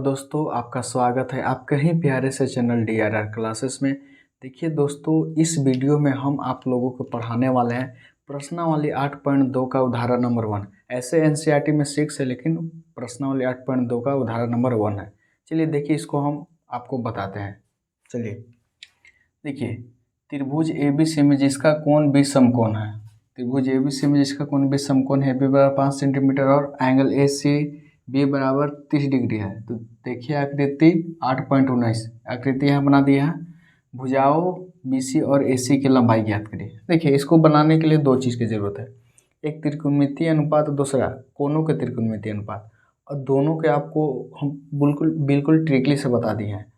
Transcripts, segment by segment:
दोस्तों, आपका स्वागत है आपके ही प्यारे से चैनल DRR क्लासेस में। देखिए दोस्तों, इस वीडियो में हम आप लोगों को पढ़ाने वाले हैं प्रश्नावली 8.2 का उदाहरण नंबर 1। ऐसे NCERT में 6 है, लेकिन प्रश्नावली 8.2 का उदाहरण नंबर 1 है। चलिए देखिए, इसको हम आपको बताते हैं। चलिए देखिए, त्रिभुज ABC में जिसका कोण 20 समकोण है, त्रिभुज ABC में जिसका कोण 20 समकोण है, B बराबर 5 सेंटीमीटर और एंगल ACB बराबर 30 डिग्री है। तो देखिए आकृति 8.19 आकृति यहाँ बना दिया है। भुजाओं BC और AC की लंबाई ज्ञात करिए। देखिए, इसको बनाने के लिए दो चीज़ की जरूरत है, एक त्रिकोणमितीय अनुपात और दूसरा कोणों के त्रिकोणमितीय अनुपात। और दोनों के आपको हम बिल्कुल ट्रिकली से बता दिए हैं,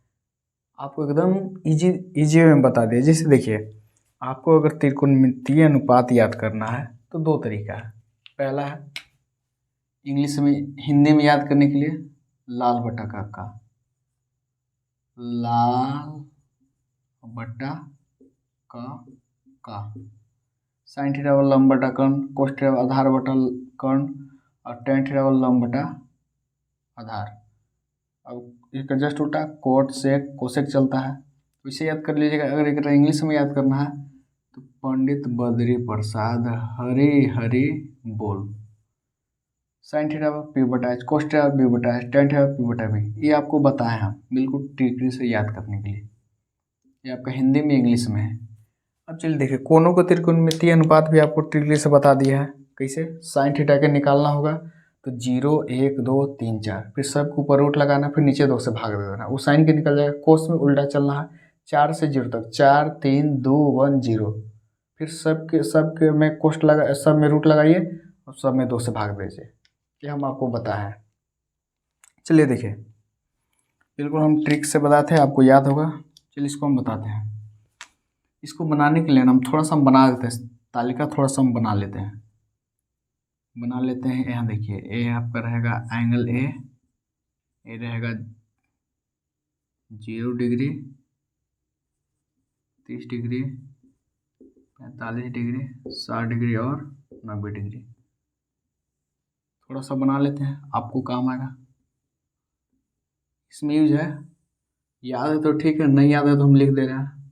आपको एकदम इजी वे में बता दिए। जैसे देखिए, आपको अगर त्रिकोणमितीय अनुपात याद करना है तो दो तरीका है। पहला है इंग्लिश में, हिंदी में याद करने के लिए लाल बटा का, लाल बटा का साइन थीटा बराबर लंब बटा कर्ण, कोस थीटा आधार बटा कर्ण और टेन थीटा बराबर लंब बटा आधार। अब इसका जस्ट उल्टा कोट सेक कोसेक चलता है, तो इसे याद कर लीजिएगा। अगर एक इंग्लिश में याद करना है तो पंडित बद्री प्रसाद हरी हरी बोल। साइन थीटा पी बटा एच, कोस थीटा बी बटा एच, टेन थीटा पी बटा बी। ये आपको बताए हम बिल्कुल ट्रिकली से याद करने के लिए। ये आपका हिंदी में इंग्लिश में है। अब चलिए देखिए, कोनों को त्रिकोणमितीय अनुपात भी आपको ट्रिकली से बता दिया है। कैसे? साइन थीटा के निकालना होगा तो 0 1 2 3 4, फिर सबके ऊपर रूट लगाना, फिर नीचे 2 से भाग दे देना, वो साइन के निकल जाएगा। कोस में उल्टा चलना है, 4 से 0 तक, 4 3 2 1 0, फिर सबके में कोष्ट लगा, सब में रूट लगाइए और सब में 2 से भाग दीजिए। ये हम आपको बताएं। चलिए देखिए, बिल्कुल हम ट्रिक से बताते हैं, आपको याद होगा। चलिए इसको हम बताते हैं। इसको बनाने के लिए हम थोड़ा सा बना देते हैं, तालिका थोड़ा सा हम बना लेते हैं। यहाँ देखिए, ए आपका रहेगा एंगल ए रहेगा 0 डिग्री, 30 डिग्री, 45 डिग्री, 60 डिग्री और 90 डिग्री। थोड़ा सा बना लेते हैं, आपको काम आएगा। इसमें यूज है, याद है तो ठीक है, नहीं याद है तो हम लिख दे रहे हैं।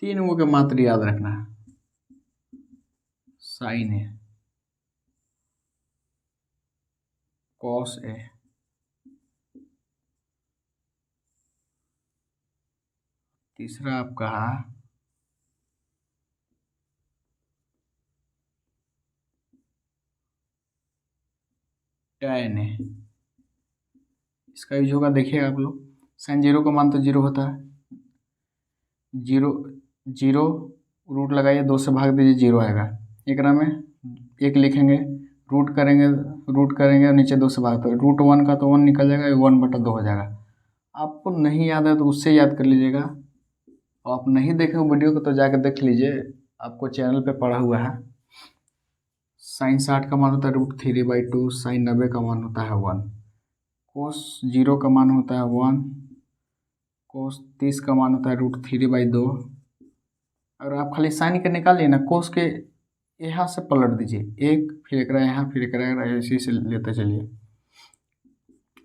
3 को के मात्र याद रखना है। साइन ए, कॉस ए, तीसरा आपका tan ए। इसका यूज होगा, देखिएगा आप लोग, साइन 0 का मान तो 0 होता है, 0 रूट लगाइए, 2 से भाग दीजिए, 0 आएगा। एक में 1 लिखेंगे, रूट करेंगे और नीचे 2 से भाग दो, रूट 1 का तो 1 निकल जाएगा, 1 बटा 2 हो जाएगा। आपको नहीं याद है तो उससे याद कर लीजिएगा, और आप नहीं देखे वीडियो को तो जाकर देख लीजिए, आपको चैनल पे पढ़ा हुआ है। साइन 60 का मान होता है √3/2, साइन 90 का मान होता है 1, कोस 0 का मान होता है 1, कोस 30 का मान होता है √3/2। अगर आप खाली साइन के निकालिए ना, कोस के यहाँ से पलट दीजिए, एक फिर एक यहाँ, फिर एक इसी से लेते चलिए।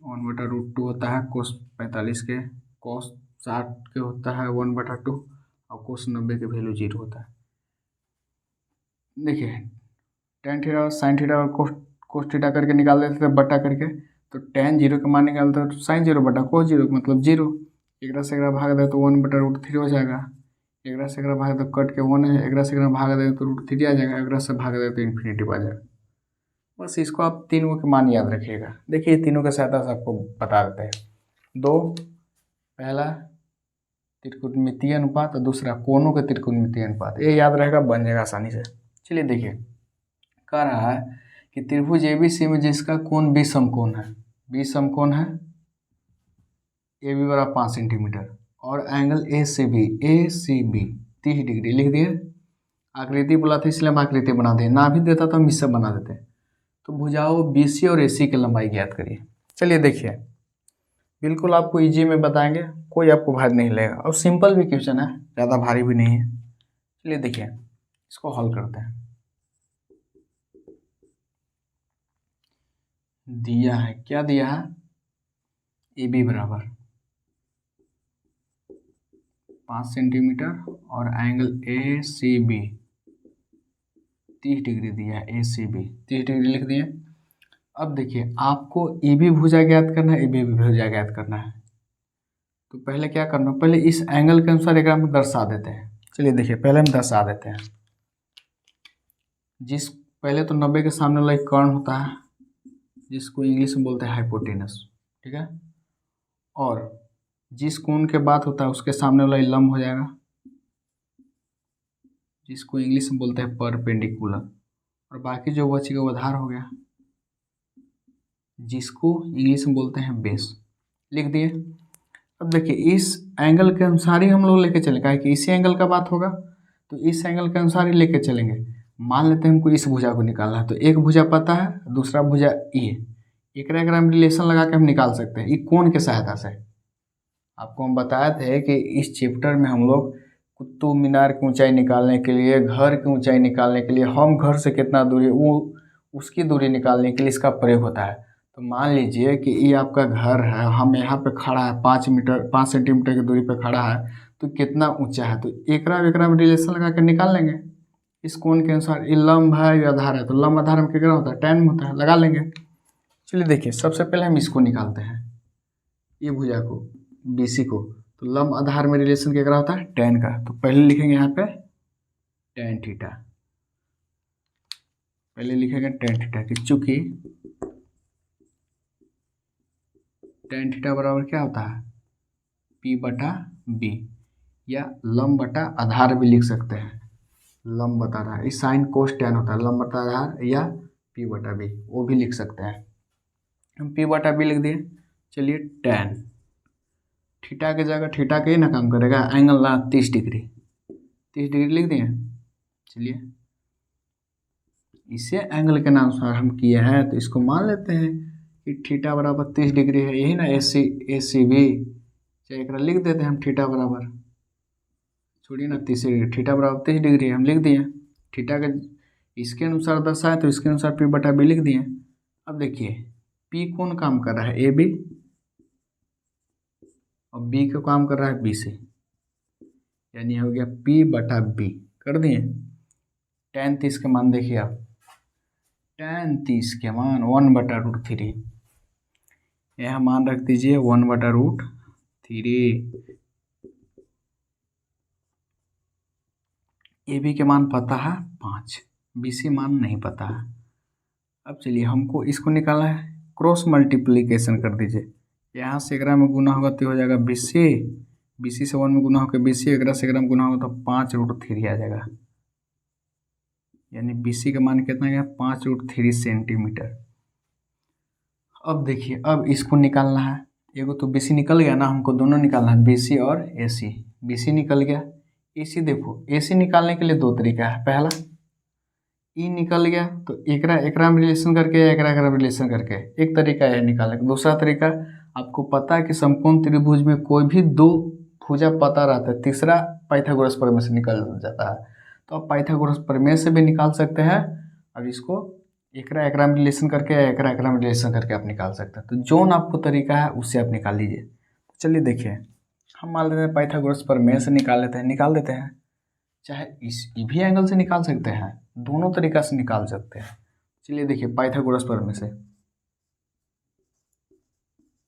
1/√2 होता है कोस 45 के, कोस 60 के होता है 1/2 और कोस 90 के वैल्यू 0 होता है। देखिए, टेन थीटा और साइन थीटा और कोस थीटा करके निकाल देते थे बटा करके, तो टेन 0 के मान निकालते तो साइन 0 बटा कोस 0 मतलब 0। एक से एक भाग दे तो 1/√3 हो जाएगा, एक से एक भाग दे तो कट के 1 है, एक से एक भाग दे तो √3 आ जाएगा, एक से भाग दे तो इन्फिनिटी आ जाएगा। बस इसको आप तीनों के मान याद रखिएगा। देखिए, तीनों के सहायता से आपको बता देते हैं। दो, पहला त्रिकोणमितीय अनुपात और दूसरा कोनों के त्रिकोणमितीय अनुपात। ये याद रहेगा, बन जाएगा आसानी से। चलिए देखिए, कह रहा है कि त्रिभुज ABC में जिसका कोण 20 समकोण है, 20 समकोण है, AB बराबर 5 सेंटीमीटर और एंगल ACB 30 डिग्री। लिख दिए, आकृति बोला था इसलिए हम आकृति बना दें, ना भी देता तो हम इससे बना देते। तो भुजाओं BC और AC की लंबाई ज्ञात करिए। चलिए देखिए, बिल्कुल आपको इजी में बताएंगे, कोई आपको भारी नहीं लगेगा और सिंपल भी क्वेश्चन है, ज़्यादा भारी भी नहीं है। चलिए देखिए, इसको हल करते हैं। दिया है, क्या दिया है, ए बी बराबर 5 सेंटीमीटर और angle A C B 30 degree दिया है, ए सी बी 30 डिग्री लिख दिए। अब देखिए आपको ए बी भुजा ज्ञात करना है, ए बी भुजा ज्ञात करना है, तो पहले क्या करना, पहले इस एंगल के अनुसार एक हम दर्शा देते हैं। चलिए देखिए पहले हम दर्शा देते हैं। पहले तो 90 के सामने वाला एक कर्ण होता है जिसको इंग्लिश में बोलते हैं हाइपोटेनस, ठीक है, और जिस कोण के बात होता है उसके सामने वाला लंब हो जाएगा जिसको इंग्लिश में बोलते हैं परपेंडिकुलर, और बाकी जो बचेगा वो आधार हो गया जिसको इंग्लिश में बोलते हैं बेस, लिख दिए। अब देखिए इस एंगल के अनुसार ही हम लोग लेके चलेंगे कि इसी एंगल का बात होगा तो इस एंगल के अनुसार ही लेके चलेंगे। मान लेते हैं हमको इस भुजा को निकालना है, तो एक भुजा पता है, दूसरा भुजा ये, एक हम रिलेशन लगा के हम निकाल सकते हैं ये कोण के सहायता से। आपको हम बताए थे कि इस चैप्टर में हम लोग कुतुब मीनार की ऊंचाई निकालने के लिए, घर की ऊंचाई निकालने के लिए, हम घर से कितना दूरी वो उसकी दूरी निकालने के लिए इसका प्रयोग होता है। तो मान लीजिए कि ये आपका घर है, हम यहाँ पे खड़ा है 5 सेंटीमीटर की दूरी पे खड़ा है, तो कितना ऊंचा है, तो एकरा में रिलेशन लगा कर निकाल लेंगे इस कोण के अनुसार। ये लंब है या आधार है, तो लंब आधार में कितना होता है, tan में होता है, लगा लेंगे। चलिए देखिए सबसे पहले हम इसको निकालते हैं, ये भुजा को BC को, तो लंब आधार में रिलेशन क्या होता है, tan का, तो पहले लिखेंगे यहाँ पे tan थीटा, पहले लिखेंगे tan थीटा कि चूंकि tan थीटा बराबर क्या होता है P/B, या लंब बटा आधार भी लिख सकते हैं, लंब बटा आधार, इस साइन कोस tan होता है, लंब बटा आधार या P/B वो भी लिख सकते हैं। हम P/B लिख दिए। चलिए tan थीटा की जगह थीटा के ही ना काम करेगा, एंगल ना 30 डिग्री लिख दिए। चलिए इसे एंगल के नाम से हम किए हैं तो इसको मान लेते हैं कि थीटा बराबर 30 डिग्री है, यही ना AC भी, चाहे एक लिख देते हैं हम थीटा बराबर, छोड़िए ना 30 डिग्री, थीटा बराबर 30 डिग्री हम लिख दिए। थीटा के इसके अनुसार दर्शाए तो इसके अनुसार P/B लिख दिए। अब देखिए P कौन काम कर रहा है, AB, और B का काम कर रहा है BC, यानी हो गया P/B कर दिए। tan 30 के मान देखिए आप, tan 30 के मान 1/√3, यहाँ मान रख दीजिए 1/√3। AB के मान पता है 5, BC मान नहीं पता है। अब चलिए हमको इसको निकालना है, क्रॉस मल्टीप्लिकेशन कर दीजिए, यहाँ से एकरा में गुना होगा तो हो जाएगा BC से 1 में गुना होकर BC, एकरा से एकरा में गुना होगा तो 5√3 आ जाएगा, यानी BC का मान कितना गया 5√3 सेंटीमीटर। अब देखिए अब इसको निकालना है, एगो तो BC निकल गया ना, हमको दोनों निकालना है BC और AC। BC निकल गया, AC देखो AC निकालने के लिए दो तरीका है, पहला E निकल गया तो एकरा में रिलेशन करके या एकरा में रिलेशन करके, एक तरीका है निकालने का। दूसरा तरीका आपको पता है कि समकोण त्रिभुज में कोई भी दो भुजा पता रहता है, तीसरा पाइथागोरस प्रमेय से निकल जाता है, तो आप पाइथागोरस प्रमेय से भी निकाल सकते हैं, और इसको एकरा में रिलेशन करके या एकरा में रिलेशन करके आप निकाल सकते हैं। तो जोन आपको तरीका है उससे आप निकाल लीजिए। चलिए देखिए हम मान लेते हैं पाइथागोरस प्रमेय से निकाल देते हैं, चाहे इस भी एंगल से निकाल सकते हैं, दोनों तरीका से निकाल सकते हैं। चलिए देखिए पाइथागोरस प्रमेय से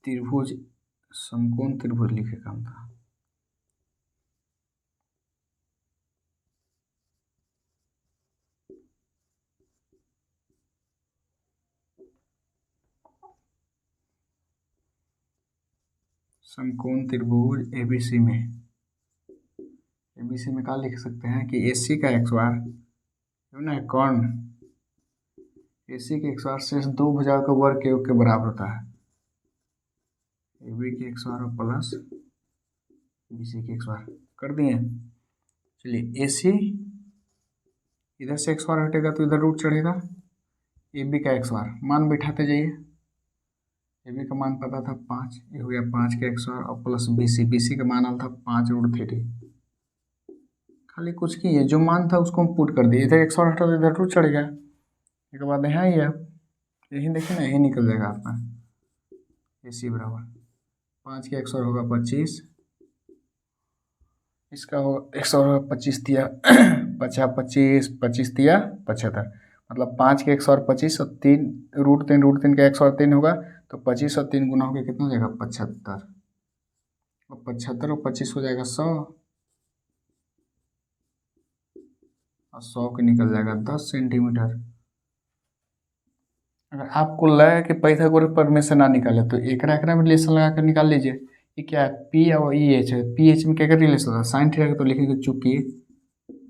त्रिभुज, समकोण त्रिभुज लिखे काम था, समकोण त्रिभुज ABC में क्या लिख सकते हैं कि AC का x बार ना कौन, AC के x बार शेष दो भुजाओं का वर्ग के योग के बराबर होता है, AB के x बार प्लस BC के x बार कर दिए। चलिए AC इधर से x बार हटेगा तो इधर रूट चढ़ेगा, AB का x बार मान बैठाते जाइए, AB का मान पता था 5, ये हो गया 5 के x बार और प्लस BC का मान आया था 5√3, खाली कुछ की है जो मान था उसको हम पुट कर दिए, इधर x बार हटा तो इधर रूट चढ़ गया, एक बात यहाँ ही है यही देखिए ना, यही निकल जाएगा आपका AC बराबर 5 के 100 होगा 25, इसका होगा 100 होगा 25 दिया 25 25 दिया 75, मतलब 5 के 125 और 3 रूट तीन का 103 होगा, तो 25 और 3 गुना होकर कितना हो जाएगा 75, और 75 और 25 हो जाएगा 100, और 100 के निकल जाएगा 10 सेंटीमीटर। अगर आपको लगा कि पाइथागोरस प्रमेय से ना निकाले तो एकरा एकरा में रिलेशन लगा कर निकाल लीजिए। ये क्या है, पी और ई एच है, पी एच में क्या रिलेशन होता है, साइन थीटा का, तो लिखेंगे चूंकि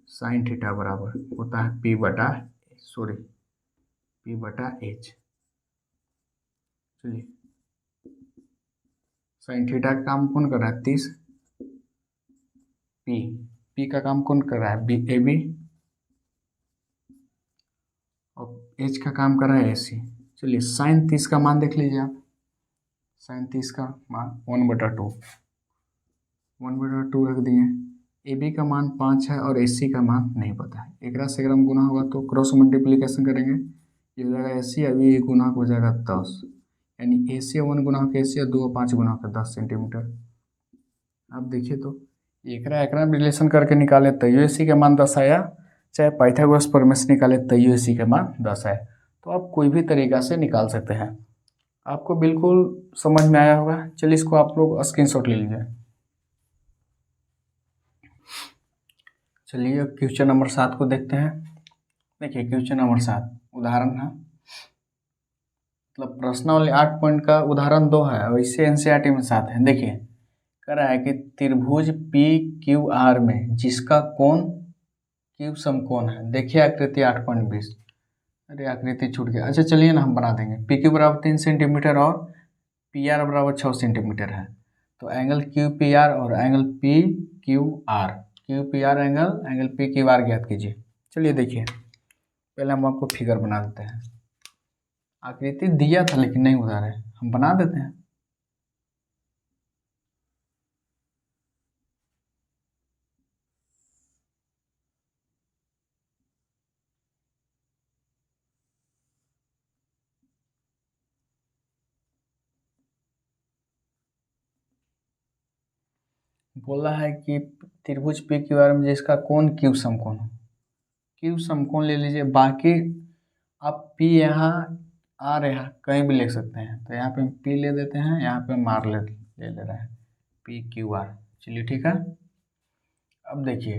साइन थीटा बराबर होता है पी बटा एच। चलिए, साइन थीटा का काम कौन कर रहा है 30, पी का काम कौन कर रहा है बी ए बी, और एच का काम कर रहा है ए सी। चलिए, साइन 30 का मान देख लीजिए आप, साइन 30 का मान 1/2 रख दिए। ए बी का मान 5 है और ए सी का मान नहीं पता है, एक से अगर हम गुना होगा तो क्रॉस मल्टीप्लीकेशन करेंगे, ये हो जाएगा ए सी, अभी गुना हो जाएगा 10, यानी ए सी 1 गुना होकर ए सी और 2 और 5 गुना होकर 10 सेंटीमीटर। अब देखिए तो एकरा में रिलेशन करके निकाले तैयो ए सी का मान 10 आया, चाहे पाइथागोरस प्रमेय से निकाले तैयो ए सी का मान 10 आए, तो आप कोई भी तरीका से निकाल सकते हैं। आपको बिल्कुल समझ में आया होगा। चलिए, इसको आप लोग स्क्रीनशॉट ले लीजिए। चलिए, अब क्वेश्चन नंबर 7 को देखते हैं। देखिए, क्वेश्चन नंबर 7 उदाहरण है, मतलब प्रश्नावली 8 पॉइंट का उदाहरण 2 है और इससे एनसीईआरटी में 7 है। देखिए, कह रहा है कि त्रिभुज पी क्यू आर में जिसका कोण क्यू समकोण है। देखिए आकृति 8.20, अरे आकृति छूट गया, अच्छा चलिए ना हम बना देंगे। पी क्यू बराबर 3 सेंटीमीटर और पी आर बराबर 6 सेंटीमीटर है, तो एंगल क्यू पी आर और angle P Q R angle P Q R ज्ञात कीजिए। चलिए देखिए, पहले हम आपको फिगर बना देते हैं। आकृति दिया था लेकिन नहीं उधार है, हम बना देते हैं। बोला है कि त्रिभुज पी क्यू आर में जिसका कोण क्यू समकोण हो, क्यू समकोण ले लीजिए। बाकी आप पी यहाँ आर यहाँ कहीं भी लिख सकते हैं, तो यहाँ पे पी ले देते हैं, यहाँ पे मार ले रहे हैं पी क्यू आर। चलिए ठीक है। अब देखिए,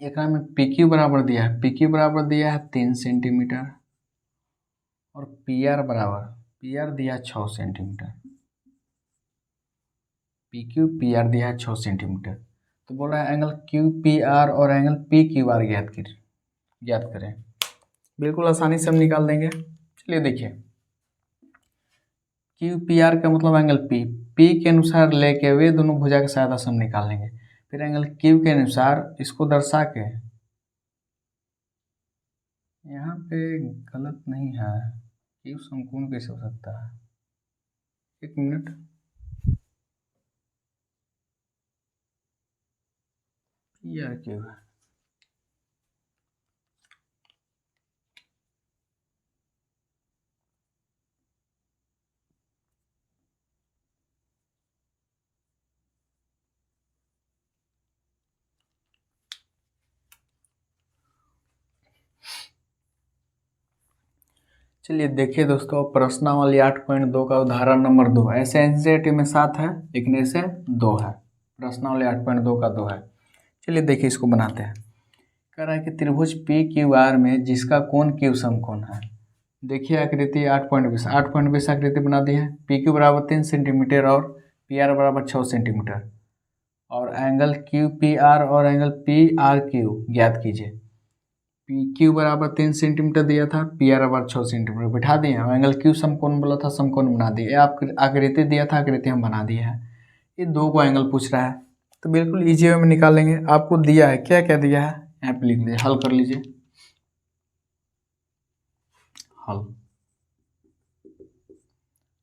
एक में पी क्यू बराबर दिया है, पी क्यू बराबर दिया है 3 सेंटीमीटर और पी आर दिया है 6 सेंटीमीटर। पी आर दिया है 6 सेंटीमीटर, तो बोल रहा है एंगल क्यू पी आर और एंगल पी क्यू आर ज्ञात करें। बिल्कुल आसानी से हम निकाल देंगे। चलिए देखिए, क्यू पी आर का मतलब एंगल पी के अनुसार लेके हुए दोनों भुजा की सहायता से हम निकाल लेंगे। फिर एंगल क्यू के अनुसार इसको दर्शा के, यहाँ पे गलत नहीं है, क्यू समकोण कैसे हो सकता है, एक मिनट, पी आर क्यू है, चलिए देखिए दोस्तों, प्रश्नावली 8.2 का उदाहरण नंबर 2, ऐसे एनसीईआरटी में 7 है लेकिन ऐसे 2 है, प्रश्नावली 8.2 का 2 है। चलिए देखिए, इसको बनाते हैं। कह रहा है कि त्रिभुज पी क्यू आर में जिसका कोण क्यू समकोण है। देखिए आकृति 8.20 आकृति बना दी है। पी क्यू बराबर 3 सेंटीमीटर और पी आर बराबर 6 सेंटीमीटर, और एंगल क्यू पी आर और एंगल पी आर क्यू ज्ञात कीजिए। पी क्यू बराबर 3 सेंटीमीटर दिया था, पी आर बराबर 6 सेंटीमीटर बिठा दिए, और एंगल क्यू समकोण बोला था, समकोण बना दिए। आप आकृति दिया था, आकृति हम बना दिए हैं। ये दो को एंगल पूछ रहा है, तो बिल्कुल इजी वे में निकालेंगे। आपको दिया है, क्या क्या दिया है यहाँ पे लिख लीजिए, हल कर लीजिए। हल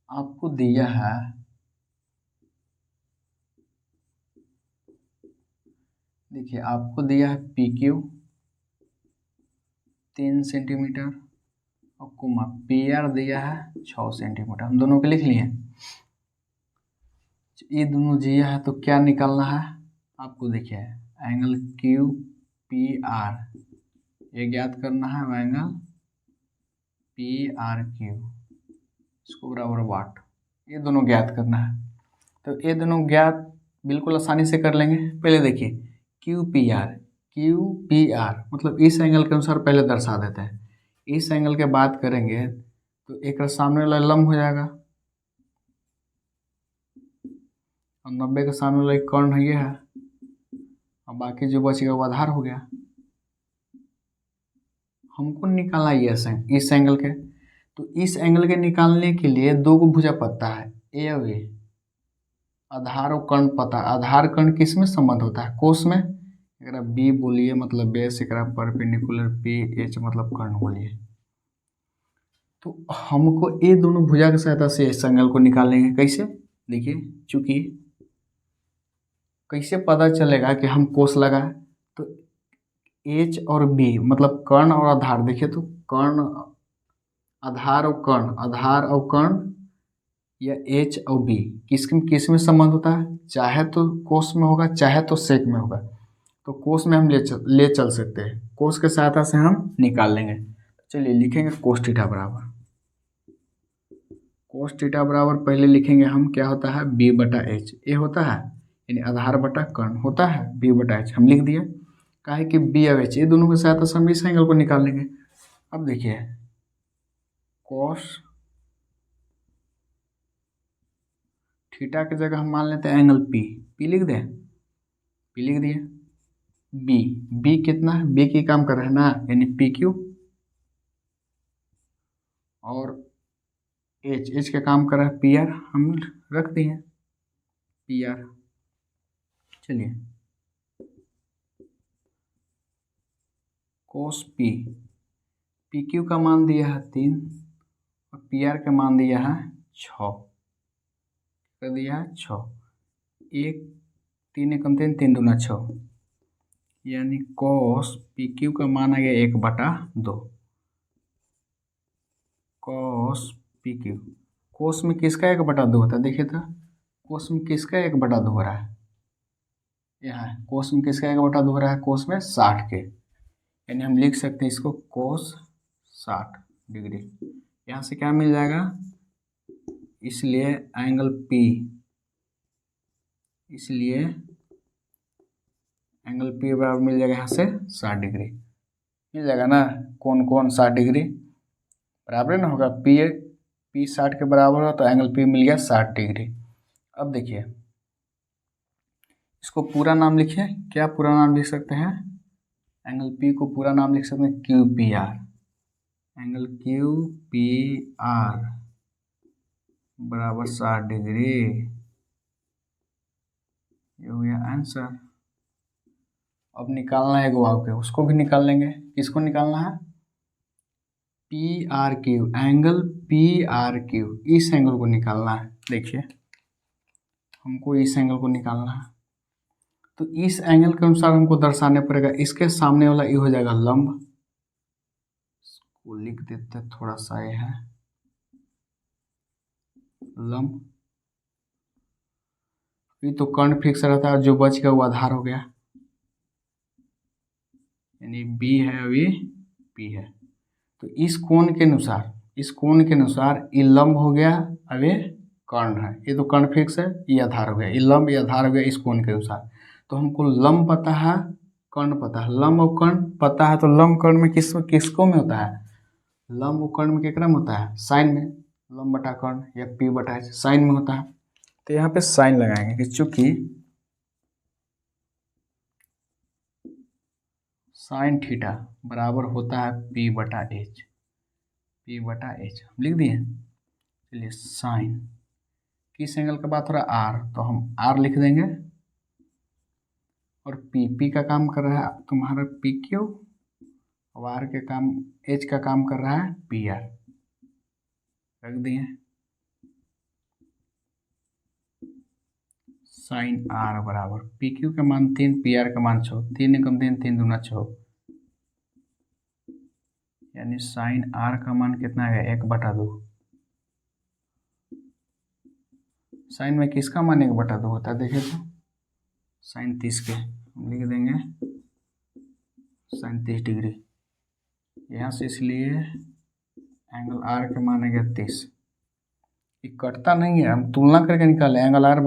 आपको दिया है, देखिए आपको दिया है पी क्यू 3 सेंटीमीटर और कोमा पी आर दिया है 6 सेंटीमीटर, हम दोनों को लिख लिए। ये दोनों दिया है तो क्या निकालना है आपको, देखिए एंगल क्यू पी आर ये ज्ञात करना है, एंगल पी आर क्यू इसको बराबर वाट, ये दोनों ज्ञात करना है। तो ये दोनों ज्ञात बिल्कुल आसानी से कर लेंगे। पहले देखिए क्यू पी आर मतलब इस एंगल के अनुसार पहले दर्शा देते हैं। इस एंगल के बात करेंगे तो एक सामने वाला लंब हो जाएगा और 90 के सामने वाला एक कर्ण ये है और बाकी जो बचेगा वो आधार हो गया। हमको निकालना ये इस एंगल के, तो इस एंगल के निकालने के लिए दो को भुजा पता है ए और ए, आधार और कर्ण पता। आधार कर्ण किस में संबंध होता है, कोस में। अगर बी बोलिए मतलब बेस, एक परपेंडिकुलर पी एच मतलब कर्ण बोलिए। तो हमको ये दोनों भुजा की सहायता से इस एंगल को निकालेंगे। कैसे, देखिए चूंकि कैसे पता चलेगा कि हम कोस लगाए, तो एच और बी मतलब कर्ण और आधार। देखिए तो कर्ण आधार और कर्ण या एच और बी किस में संबंध होता है, चाहे तो कोस में होगा चाहे तो सेक में होगा। तो कोस में हम ले चल सकते हैं, कोस के सहायता से हम निकाल लेंगे। चलिए लिखेंगे कोस थीटा बराबर पहले लिखेंगे हम, क्या होता है बी बटा एच, ये होता है यानी आधार बटा कर्ण होता है बी बटा एच, हम लिख दिए। कहा है कि बी और एच ये दोनों की सहायता से हम इस एंगल को निकाल लेंगे। अब देखिए कोस थीटा की जगह हम मान लेते हैं एंगल पी लिख दें, पी लिख दिए। बी कितना है, बी की काम कर रहे हैं ना, यानी पी क्यू, और एच का काम कर रहा है पी आर, हम रख दिए पी आर। चलिए कोस पी क्यू का मान दिया है 3 और पी आर का मान दिया है 6, कर दिया है 6। 1 3 एकम 3 3 दूना 6, यानी कोस पी क्यू का मान आ गया 1/2। कोस पी क्यू, कोस में किसका 1/2 होता है, देखिए तो कोस में किसका 1/2 हो रहा है, यहाँ कोस में किसका 1/2 हो रहा है, कोस में 60 के, यानी हम लिख सकते हैं इसको कोस 60 डिग्री। यहाँ से क्या मिल जाएगा, इसलिए एंगल पी, इसलिए एंगल पी बराबर मिल जाएगा यहाँ से 60 डिग्री मिल जाएगा ना। कौन 60 डिग्री बराबर ना होगा, पी 60 के बराबर हो तो एंगल पी मिल गया 60 डिग्री। अब देखिए इसको पूरा नाम लिखिए, क्या पूरा नाम लिख सकते हैं, एंगल पी को पूरा नाम लिख सकते हैं Q P R, angle Q P R बराबर 60 डिग्री, ये हो गया आंसर। अब निकालना है वाव के, उसको भी निकाल लेंगे। किसको निकालना है, P R Q, angle P R Q, इस एंगल को निकालना है। देखिए हमको इस एंगल को निकालना है, तो इस एंगल के अनुसार हमको दर्शाने पड़ेगा। इसके सामने वाला ये हो जाएगा लंब, इसको लिख देते हैं थोड़ा सा, ये है लंब। ये तो कर्ण फिक्स रहता है, जो बच गया वो आधार हो गया, यानी बी है अभी पी है। तो इस कोण के अनुसार ये लंब हो गया, अब ये कर्ण है, ये तो कर्ण फिक्स है, ये आधार हो गया, ये लंब ये आधार हो गया इस कोण के अनुसार। तो हमको लंब पता है, कर्ण पता है, लंब और कर्ण पता है, तो लंब कर्ण में किसको में होता है, लंब और कर्ण में कितना में होता है, साइन में, लंब बटा कर्ण या पी बटा एच साइन में होता है। तो यहाँ पे साइन लगाएंगे कि चूंकि साइन थीटा बराबर होता है पी बटा एच, हम लिख दिए। चलिए साइन किस एंगल का बात हो रहा है, आर, तो हम आर लिख देंगे। और पी का काम कर रहा है तुम्हारा पी क्यू, और आर के काम एच का काम कर रहा है पी आर, रख दिए। साइन आर बराबर पी क्यू का मान 3, पी आर का मान 6, 3 एकम 3 3 दूना 6, यानी साइन आर का मान कितना है 1/2। साइन में किसका मान 1/2 होता है देखिए तो साइन 30 के हम लिख देंगे साइन 30 डिग्री यहाँ से, इसलिए एंगल आर के मान है 30। ये कटता नहीं है, हम तुलना करके निकाले एंगल आर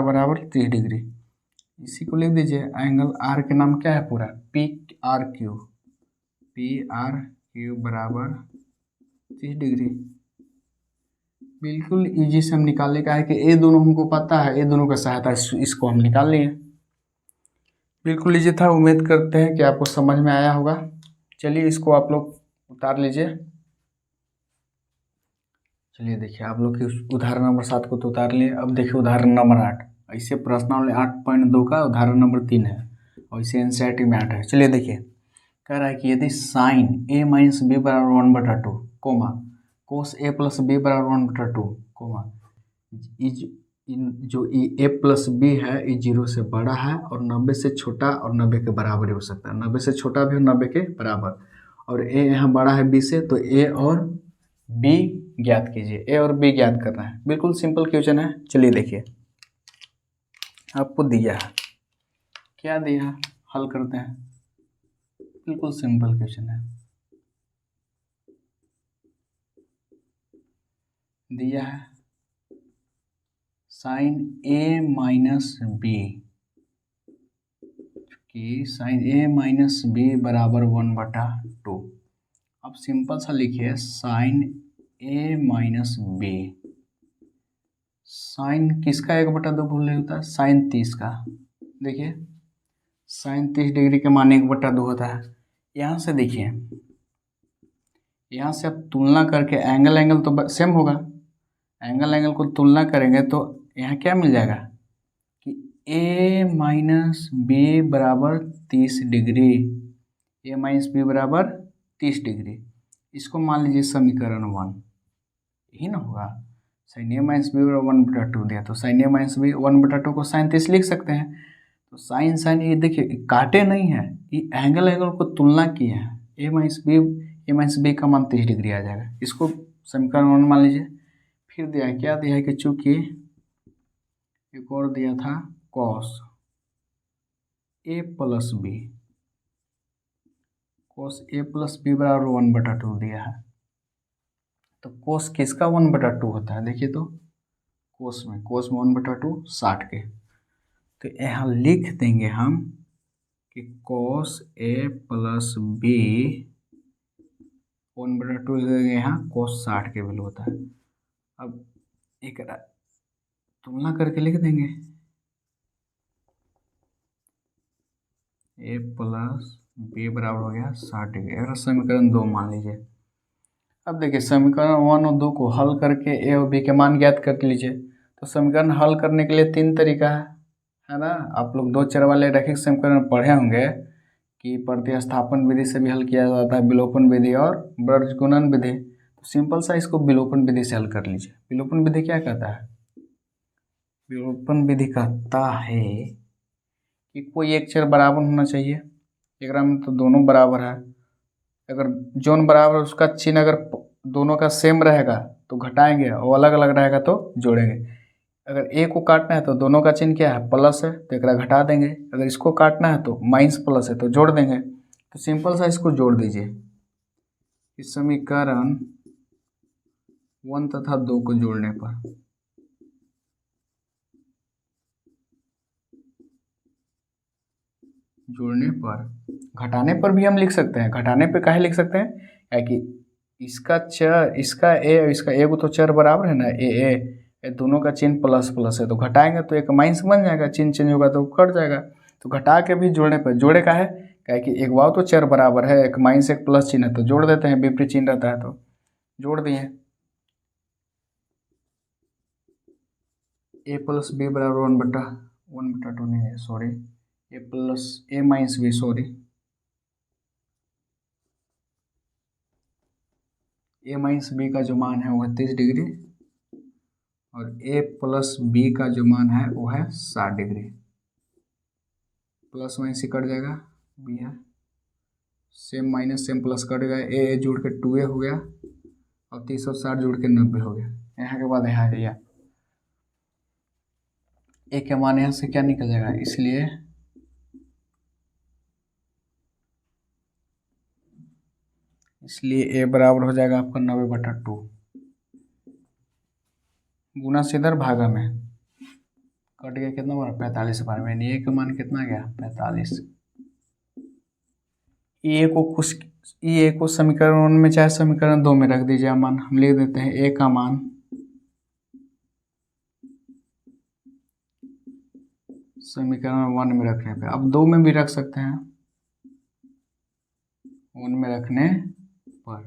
बराबर 30 डिग्री। इसी को लिख दीजिए, एंगल आर के नाम क्या है पूरा PRQ बराबर 30 डिग्री। बिल्कुल इजी से हम निकालने का है कि ये दोनों हमको पता है, ये दोनों का सहायता इसको हम निकाल लिए। बिल्कुल इजी था, उम्मीद करते हैं कि आपको समझ में आया होगा। चलिए इसको आप लोग उतार लीजिए। चलिए देखिए, आप लोग की उदाहरण नंबर 7 को तो उतार लिए। अब देखिए उदाहरण नंबर 8। ऐसे प्रश्नावली 8.2 का उदाहरण नंबर 3 है और इसे एनसीईआरटी में 8 है। चलिए देखिए, कह रहा है कि यदि साइन a माइनस बी बराबर 1/2 comma cos a plus B बराबर 1/2 कोमा जो a प्लस बी है ये 0 से बड़ा है और 90 से छोटा और 90 के बराबर ही हो सकता है। 90 से छोटा भी और 90 के बराबर, और a यहाँ बड़ा है b से, तो a और b ज्ञात कीजिए। a और b ज्ञात करना है, बिल्कुल सिंपल क्वेश्चन है। चलिए देखिए, आपको दिया है, क्या दिया है, हल करते हैं। बिल्कुल सिंपल क्वेश्चन है, दिया है साइन a माइनस बी कि साइन a माइनस बी बराबर 1/2। अब सिंपल सा लिखिए sine a minus B. Sine किसका 1/2 भूल नहीं होता है, साइन 30 का। देखिए साइन 30 डिग्री के मान 1/2 होता है। यहाँ से देखिए, यहाँ से आप तुलना करके एंगल तो सेम होगा, एंगल को तुलना करेंगे तो यहाँ क्या मिल जाएगा कि a माइनस बी बराबर 30 डिग्री, a माइनस बी बराबर 30 डिग्री। इसको मान लीजिए समीकरण 1, यही ना होगा। साइन a माइनस बी बराबर 1/2 दिया, तो साइन a माइनस बी 1/2 को साइन 30 लिख सकते हैं। तो साइन ये देखिए काटे नहीं है, ये एंगल को तुलना किए हैं। a माइनस बी का मान 30 डिग्री आ जाएगा। इसको समीकरण 1 मान लीजिए। फिर दिया है, क्या दिया है कि चूंकि एक और दिया था cos a plus B, cos a plus B बराबर 1/2 दिया है। तो कोस किसका 1/2 होता है, देखिए तो कोस में 1/2 60 के। तो यहाँ लिख देंगे हम कि कोस a प्लस बी 1/2 लिख देंगे, यहाँ कोस 60 के वैल्यू होता है। अब एक तुलना करके लिख देंगे, a प्लस बी बराबर हो गया 60 डिग्री। अगर समीकरण 2 मान लीजिए। अब देखिए समीकरण 1 और 2 को हल करके a और b के मान ज्ञात कर लीजिए। तो समीकरण हल करने के लिए 3 तरीका है ना। आप लोग 2 चर वाले रैखिक समीकरण पढ़े होंगे कि प्रतिस्थापन विधि से भी हल किया जाता है, विलोपन विधि और बीजगुणन विधि। तो सिंपल सा इसको विलोपन विधि से हल कर लीजिए। विलोपन विधि क्या कहता है, विलोपन विधि कहता है कि कोई एक चर बराबर होना चाहिए, एक में तो दोनों बराबर है। अगर जोन बराबर उसका चिन्ह अगर दोनों का सेम रहेगा तो घटाएंगे, और अलग अलग रहेगा तो जोड़ेंगे। अगर ए को काटना है तो दोनों का चिन्ह क्या है, प्लस है, तो एक घटा देंगे। अगर इसको काटना है तो माइनस प्लस है तो जोड़ देंगे। तो सिंपल सा इसको जोड़ दीजिए। इस समीकरण 1 तथा 2 को जोड़ने पर घटाने पर भी हम लिख सकते हैं। घटाने पे काहे लिख सकते हैं, क्या कि इसका चर, इसका ए और इसका ए को तो चर बराबर है ना, ए दोनों का चिन्ह प्लस प्लस है, तो घटाएंगे तो एक माइनस बन जाएगा, चिन्ह चेंज होगा तो कट जाएगा। तो घटा के भी जोड़ने पर, जोड़े का है क्या कि एक बार तो चर बराबर है, एक माइनस एक प्लस चिन्ह है तो जोड़ देते हैं, विपरीत चिन्ह रहता है तो जोड़ दिए। a प्लस बी बराबर 1/2 नहीं है, सॉरी, ए प्लस ए माइनस बी, सॉरी, ए माइनस बी का जो मान है वो है 30 डिग्री और ए प्लस बी का जो मान है वो है 60 डिग्री। प्लस माइनस से कट जाएगा, बी है same minus same plus cut गया, ए जुड़ के 2a हो गया और 30 और 60 जुड़ के 90 हो गया। यहाँ के बाद यहाँ गया ए के मान यहाँ से क्या निकल जाएगा, इसलिए ए बराबर हो जाएगा आपका 90/2 गुना से इधर भागा में कट गया कितना बार 45 बार में, ए का मान कितना गया 45। ए को समीकरण 1 में चाहे समीकरण 2 में रख दीजिए मान, हम लिख देते हैं ए का मान समीकरण 1 में रखने पे, अब 2 में भी रख सकते हैं 1 में रखने पर।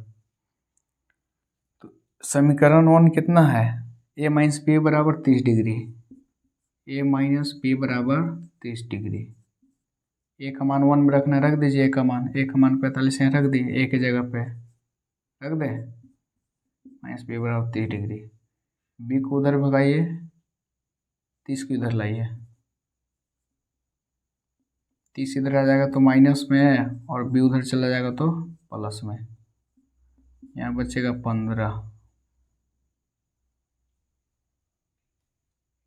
तो समीकरण 1 कितना है, ए माइनस बी बराबर 30 डिग्री, ए माइनस बी बराबर 30 डिग्री। ए का मान 1 में रखना, रख दीजिए ए का मान 45 यहाँ रख दिए, ए की जगह पे रख दे माइनस बी बराबर 30 डिग्री। बी को उधर भगाइए, 30 को इधर लाइए, 30 इधर आ जाएगा तो माइनस में और बी उधर चला जाएगा तो प्लस में, यहाँ बचेगा 15।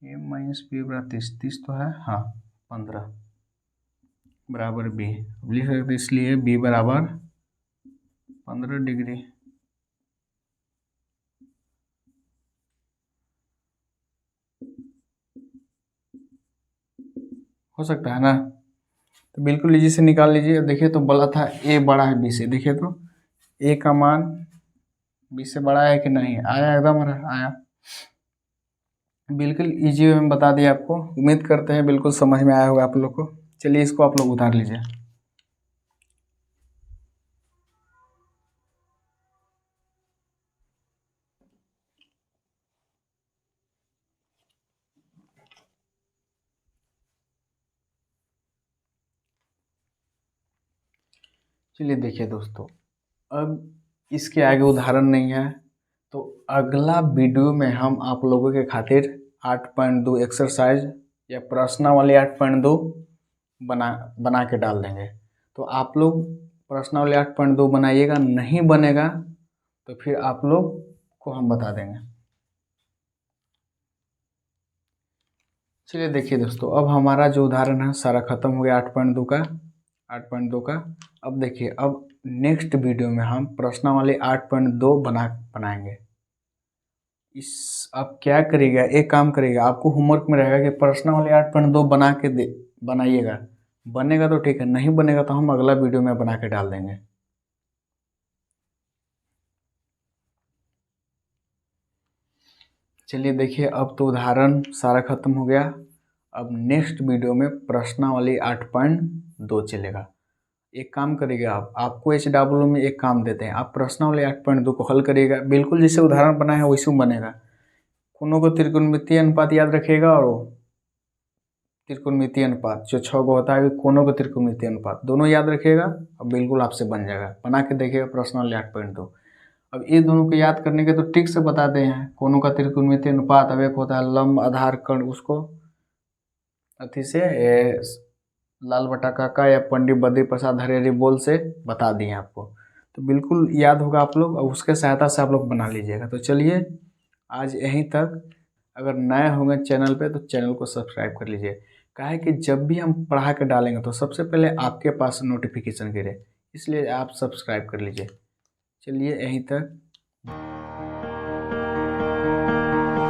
ए माइनस बी बराबर 30 तो है, हाँ 15 बराबर बी लिख सकते, इसलिए बी बराबर 15 डिग्री। हो सकता है ना, तो बिल्कुल इजी से निकाल लीजिए। देखिए तो बोला था ए बड़ा है बी से, देखिए तो ए का मान बी से बड़ा है कि नहीं, आया एकदम आया। बिल्कुल इजी वे में बता दिया आपको, उम्मीद करते हैं बिल्कुल समझ में आया होगा आप लोग को। चलिए इसको आप लोग उतार लीजिए। चलिए देखिए दोस्तों, अब इसके आगे उदाहरण नहीं है, तो अगला वीडियो में हम आप लोगों के खातिर 8.2 एक्सरसाइज या प्रश्नावली 8.2 बना के डाल देंगे। तो आप लोग प्रश्नावली 8.2 बनाइएगा, नहीं बनेगा तो फिर आप लोग को हम बता देंगे। चलिए देखिए दोस्तों, अब हमारा जो उदाहरण है सारा खत्म हो गया 8.2 का। अब देखिए, अब नेक्स्ट वीडियो में हम प्रश्नावली 8.2 बनाएंगे। आप क्या करिएगा, एक काम करिएगा, आपको होमवर्क में रहेगा कि प्रश्नावली 8.2 बनाइएगा। बनेगा तो ठीक है, नहीं बनेगा तो हम अगला वीडियो में बना के डाल देंगे। चलिए देखिए, अब तो उदाहरण सारा खत्म हो गया। अब नेक्स्ट वीडियो में प्रश्नावली 8.2 चलेगा। एक काम करिएगा, आपको HW में एक काम देते हैं, आप प्रश्नावली 8.2 को हल करिएगा, बिल्कुल जैसे उदाहरण बनाया है वैसे बनेगा। कोनों को त्रिकोणमितीय अनुपात याद रखिएगा, और त्रिकोणमितीय अनुपात जो 6 को होता है, कोनों को त्रिकोणमितीय अनुपात दोनों याद रखिएगा और बिल्कुल आपसे बन जाएगा। बना के देखिएगा प्रश्नावली 8.2। अब ये दोनों को याद करने के तो ट्रिक से बताते हैं। कोनों का त्रिकोणमितीय अनुपात, अब एक होता है लंब आधार कर्ण, उसको अथी से लाल बटा काका या पंडित बद्री प्रसाद हरिहरी बोल से बता दिए आपको, तो बिल्कुल याद होगा आप लोग, और उसके सहायता से आप लोग बना लीजिएगा। तो चलिए आज यहीं तक। अगर नए होंगे चैनल पे तो चैनल को सब्सक्राइब कर लीजिए, काहे कि जब भी हम पढ़ा के डालेंगे तो सबसे पहले आपके पास नोटिफिकेशन गिरे, इसलिए आप सब्सक्राइब कर लीजिए। चलिए यहीं तक।